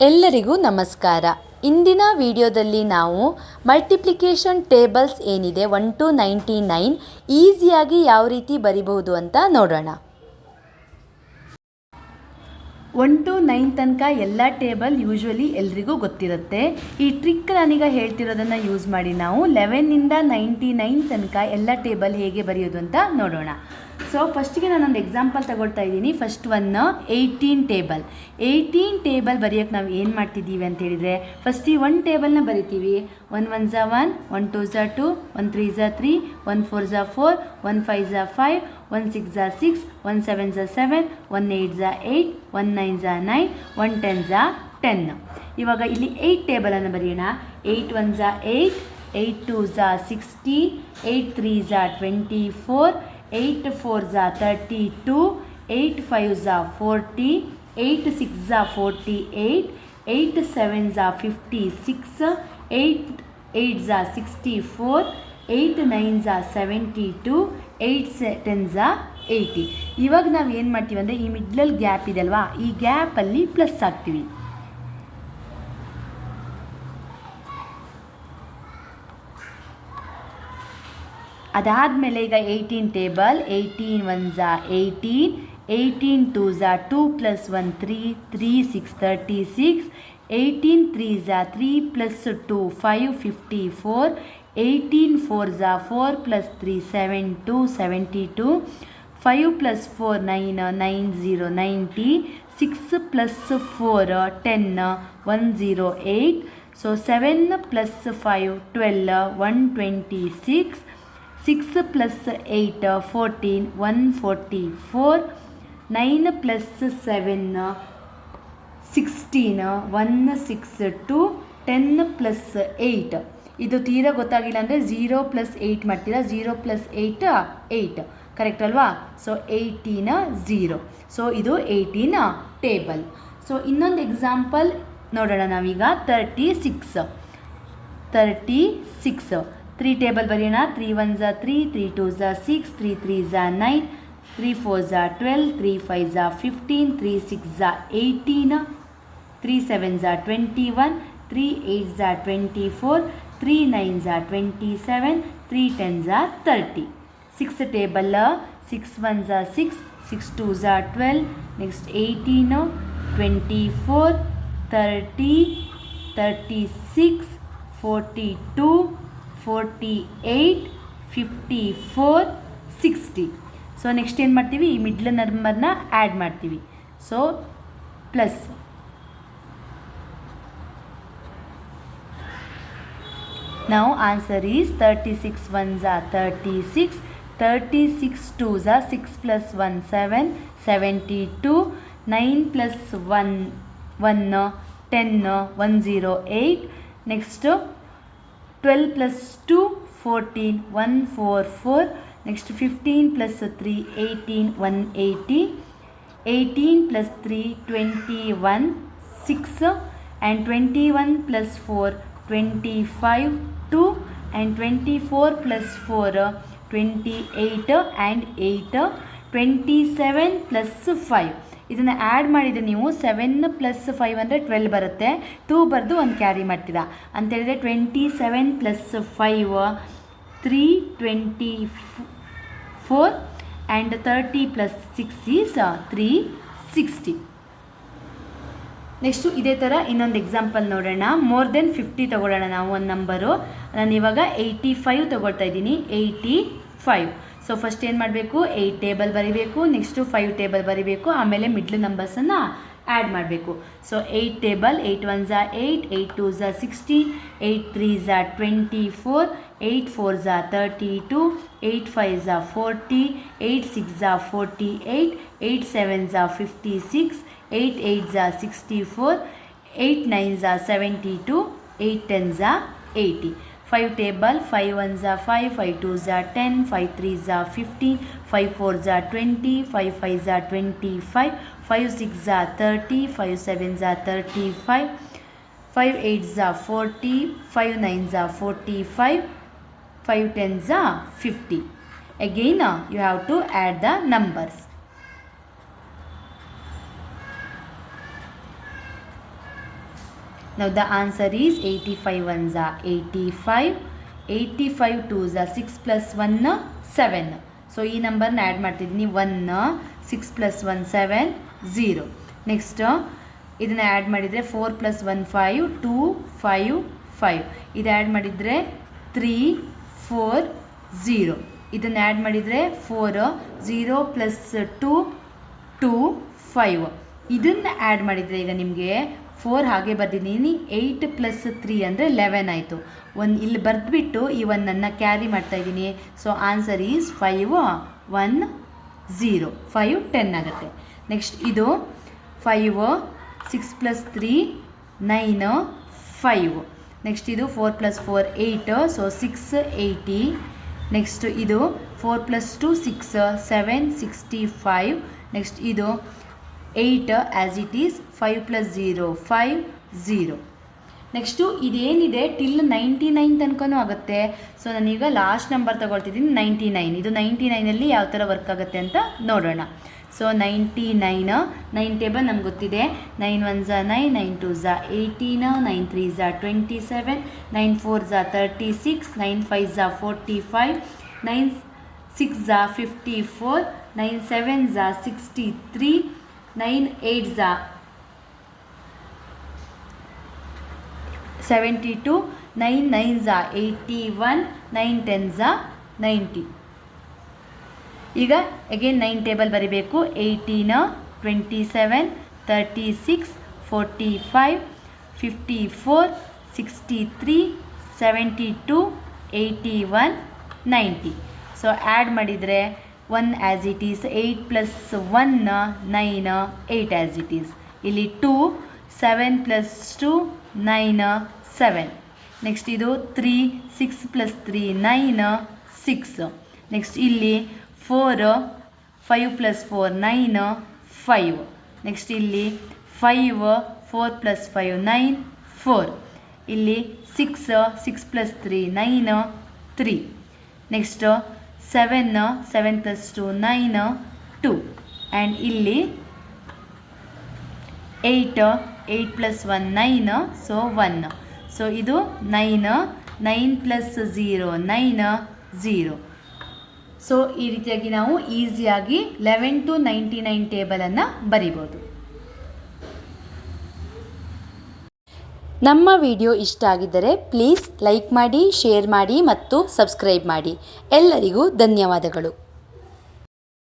ಎಲ್ಲರಿಗೂ ನಮಸ್ಕಾರ. ಇಂದಿನ ವಿಡಿಯೋದಲ್ಲಿ ನಾವು ಮಲ್ಟಿಪ್ಲಿಕೇಶನ್ ಟೇಬಲ್ಸ್ ಏನಿದೆ 1 to 99 ಈಸಿಯಾಗಿ ಯಾವ ರೀತಿ ಬರಿಬಹುದು ಅಂತ ನೋಡೋಣ. 1 to 9 ತನಕ ಎಲ್ಲ ಟೇಬಲ್ ಯೂಶ್ವಲಿ ಎಲ್ರಿಗೂ ಗೊತ್ತಿರುತ್ತೆ. ಈ ಟ್ರಿಕ್ ನಾನೀಗ ಹೇಳ್ತಿರೋದನ್ನು ಯೂಸ್ ಮಾಡಿ ನಾವು 11ಇಂದ 99 ತನಕ ಎಲ್ಲ ಟೇಬಲ್ ಹೇಗೆ ಬರೆಯೋದು ಅಂತ ನೋಡೋಣ. ಸೊ ಫಸ್ಟಿಗೆ ನಾನೊಂದು ಎಕ್ಸಾಂಪಲ್ ತಗೊಳ್ತಾ ಇದ್ದೀನಿ. ಫಸ್ಟ್ ಒನ್ 18 ಟೇಬಲ್ ಬರೆಯೋಕ್ಕೆ ನಾವು ಏನು ಮಾಡ್ತಿದ್ದೀವಿ ಅಂತ ಹೇಳಿದರೆ, ಫಸ್ಟ್ ಈ 1 ಟೇಬಲ್ನ ಬರಿತೀವಿ. 1 1 ಝ 1, 1 2 ಝ 2, 1 3 ಝ 3, 1 4 ಝ 4, 1 5 ಝ 5, 1 6 ಝ 6, 1 7 ಝ 7, 1 8 ಝ 8, 1 9 ಝ 9, 1 10 ಝ 10. ಇವಾಗ ಇಲ್ಲಿ 8 ಟೇಬಲನ್ನು ಬರೆಯೋಣ. 8 1 ಝ 8, 8 2 ಝ 16, 8 3 ಝ 24, 8 4 ಝ 32, 8 5 ಝ 40, 8 6 ಝ 48, 8 7 ಝ 56, 8 8 ಝ 64, 8 9 ಝ 72, 8 10 ಝ 80. ಇವಾಗ ನಾವು ಏನು ಮಾಡ್ತೀವಿ ಅಂದರೆ, ಈ ಮಿಡ್ಲಲ್ಲಿ ಗ್ಯಾಪ್ ಇದೆ ಅಲ್ವಾ, ಈ ಗ್ಯಾಪಲ್ಲಿ ಪ್ಲಸ್ ಹಾಕ್ತೀವಿ. ಅದಾದಮೇಲೆ ಈಗ 18 table 18 1 ಝ 18, 18 2 ಝ 2 plus 1 3, 3 6 36, 18 3 ಝ 3 plus 2 5 54, 18 4 ಝ 4 plus 3 7 2 72, 5 plus 4 9 9 0 90, 6 plus 4 10 108. So 7 plus 5 12 126, 6 plus 8 14 144, 9 plus 7 16 162, 10 plus 8. ಇದು ತೀರಾ ಗೊತ್ತಾಗಿಲ್ಲ ಅಂದರೆ 0 ಪ್ಲಸ್ 8 ಮಾಡ್ತೀರಾ. 0 ಪ್ಲಸ್ 8 8 ಕರೆಕ್ಟ್ ಅಲ್ವಾ? ಸೊ 18 0. ಸೊ ಇದು 18 ಟೇಬಲ್. ಸೊ ಇನ್ನೊಂದು ಎಕ್ಸಾಂಪಲ್ ನೋಡೋಣ ನಾವೀಗ. 36 3 ಟೇಬಲ್ ಬರೆಯೋಣ. 3 1 ಝ 3, 3 2 ಝ 6, 3 3 ಝ 9, 3 4 ಝ 12, 3 5 ಝ 15, 3 6 ಝ 18, 3 7 ಝ 21, 3 8 ಝ 24, 3 9 ಝ 27, 3 10 ಝ 30. 6 ಟೇಬಲ್ 6 1 ಝ 6, 6 2 ಝ 12, ನೆಕ್ಸ್ಟ್ 18, 24, 30, 36, 42, 48, 54, 60. ಸೊ ನೆಕ್ಸ್ಟ್ ಏನು ಮಾಡ್ತೀವಿ, ಈ ಮಿಡ್ಲ್ ನಂಬರ್ನ ಆ್ಯಡ್ ಮಾಡ್ತೀವಿ. ಸೊ ಪ್ಲಸ್ ನಾವು answer is 36 1 ಝ 36, 36 2 ಝ 6 plus 1 7, 72, 9 plus 1 1 10 108. Next 12 plus 2 14 144. Next 15 plus 3 18 180, 18 plus 3 21 6, and 21 plus 4 25 2, and 24 plus 4 28 and 8, 27 plus 5. ಇದನ್ನು ಆ್ಯಡ್ ಮಾಡಿದರೆ ನೀವು 7 ಪ್ಲಸ್ 5 ಅಂದರೆ 12 ಬರುತ್ತೆ. 2 ಬರೆದು 1 ಕ್ಯಾರಿ ಮಾಡ್ತೀರಾ ಅಂತೇಳಿದರೆ 27 plus 5 324, and 30 plus 6 is 360. Next ಇದೇ ಥರ ಇನ್ನೊಂದು ಎಕ್ಸಾಂಪಲ್ ನೋಡೋಣ. ಮೋರ್ ದೆನ್ 50 ತೊಗೊಳ್ಳೋಣ ನಾವು ಒಂದು ನಂಬರು. ನಾನು ಇವಾಗ 85 ತೊಗೊಳ್ತಾ ಇದ್ದೀನಿ. 85. ಸೊ ಫಸ್ಟ್ ಏನು ಮಾಡಬೇಕು, 8 ಟೇಬಲ್ ಬರಿಬೇಕು, ನೆಕ್ಸ್ಟು 5 ಟೇಬಲ್ ಬರಿಬೇಕು, ಆಮೇಲೆ ಮಿಡ್ಲ್ ನಂಬರ್ಸನ್ನು ಆ್ಯಡ್ ಮಾಡಬೇಕು. So 8 table 8 1 ಝ 8, 8 2 ಝ 16, 8 3 ಝ 24, 8 4 ಝ 32, 8 5 ಝ 40, 8 6 ಝ 48, 8 7 ಝ 56, 8 8 ಝ 64, 8 9 ಝ 72, 8 10 ಝ 80. 5 table 5 1 ಝ 5, 5 2 ಝ 10, 5 3 ಝ 15, 5 4 ಝ 20, 5 5 ಝ 25, 5 6 ಝ 30, 5 7 ಝ 35, 5 8 ಝ 40, 5 9 ಝ 45, 5 10 ಝ 50. Again you have to add the numbers. Now the answer is 85 ones are 85, 85 twos are 6 plus 1 7. So ಈ ನಂಬರ್ನ ಆ್ಯಡ್ ಮಾಡ್ತಿದ್ದೀನಿ 1 6 plus 1 7 0. ನೆಕ್ಸ್ಟ್ ಇದನ್ನು ಆ್ಯಡ್ ಮಾಡಿದರೆ 4 plus 1 5 2 5 5. ಇದು ಆ್ಯಡ್ ಮಾಡಿದರೆ 3 4 0. ಇದನ್ನು ಆ್ಯಡ್ ಮಾಡಿದರೆ 4 0 plus 2 2 5. ಇದನ್ನು ಆ್ಯಡ್ ಮಾಡಿದರೆ ಈಗ ನಿಮಗೆ 4 ಹಾಗೆ ಬರ್ದಿದ್ದೀನಿ 8 plus 3 ಅಂದರೆ 11 ಆಯಿತು. ಇಲ್ಲಿ ಬರೆದ್ಬಿಟ್ಟು ಈ ಒಂದನ್ನು ಕ್ಯಾರಿ ಮಾಡ್ತಾಯಿದ್ದೀನಿ. ಸೊ ಆನ್ಸರ್ ಈಸ್ 5 1 0 5 10 ಆಗುತ್ತೆ. ನೆಕ್ಸ್ಟ್ ಇದು 5 6 plus 3 9 5. ನೆಕ್ಸ್ಟ್ ಇದು 4 plus 4 8 ಸೊ 6 80. ನೆಕ್ಸ್ಟ್ ಇದು 4 plus 2 6 7 65. ನೆಕ್ಸ್ಟ್ ಇದು 8 as it is 5 plus 0 5 0. Next ಇದೇನಿದೆ ಟಿಲ್ 99 ತನಕನೂ ಆಗುತ್ತೆ. ಸೊ ನಾನೀಗ ಲಾಸ್ಟ್ ನಂಬರ್ ತೊಗೊಳ್ತಿದ್ದೀನಿ 99. ಇದು 99ಅಲ್ಲಿ ಯಾವ ಥರ ವರ್ಕ್ ಆಗುತ್ತೆ ಅಂತ ನೋಡೋಣ. ಸೊ 99 9 ಟೇಬಲ್ ನಮ್ಗೆ ಗೊತ್ತಿದೆ. 9 1s are 9, 9 2s are 18, 9 3s are 27, 9 4s are 36, 9 5s are 45, 9 6s are 54, 9 7s are 63, 9 8s are 72, 9 9s are 81, 9 10s are 90. ಈಗ ಅಗೇನ್ 9 ಟೇಬಲ್ ಬರೀಬೇಕು. 18 27 36 45 54 63 72 81 90. ಸೊ ಆ್ಯಡ್ ಮಾಡಿದರೆ 1 as it is 8 plus 1 9 8 as it is. ಇಲ್ಲಿ 2 7 plus 2 9 7. Next ಇದು 3 6 plus 3 9 6. Next ಇಲ್ಲಿ 4 5 plus 4 9 5. Next ಇಲ್ಲಿ 5 4 plus 5 9 4. ಇಲ್ಲಿ 6 6 plus 3 9 3. Next 7 7 plus 2 9 2. And ಇಲ್ಲಿ 8 8 plus 1 9 so 1. So ಇದು 9 9 plus 0 9 0. ಸೊ ಈ ರೀತಿಯಾಗಿ ನಾವು ಈಸಿಯಾಗಿ 11 to 99 ಟೇಬಲನ್ನು ಬರಿಬೋದು. ನಮ್ಮ ವಿಡಿಯೋ ಇಷ್ಟ ಆಗಿದ್ದರೆ ಪ್ಲೀಸ್ ಲೈಕ್ ಮಾಡಿ, ಶೇರ್ ಮಾಡಿ ಮತ್ತು ಸಬ್ಸ್ಕ್ರೈಬ್ ಮಾಡಿ. ಎಲ್ಲರಿಗೂ ಧನ್ಯವಾದಗಳು.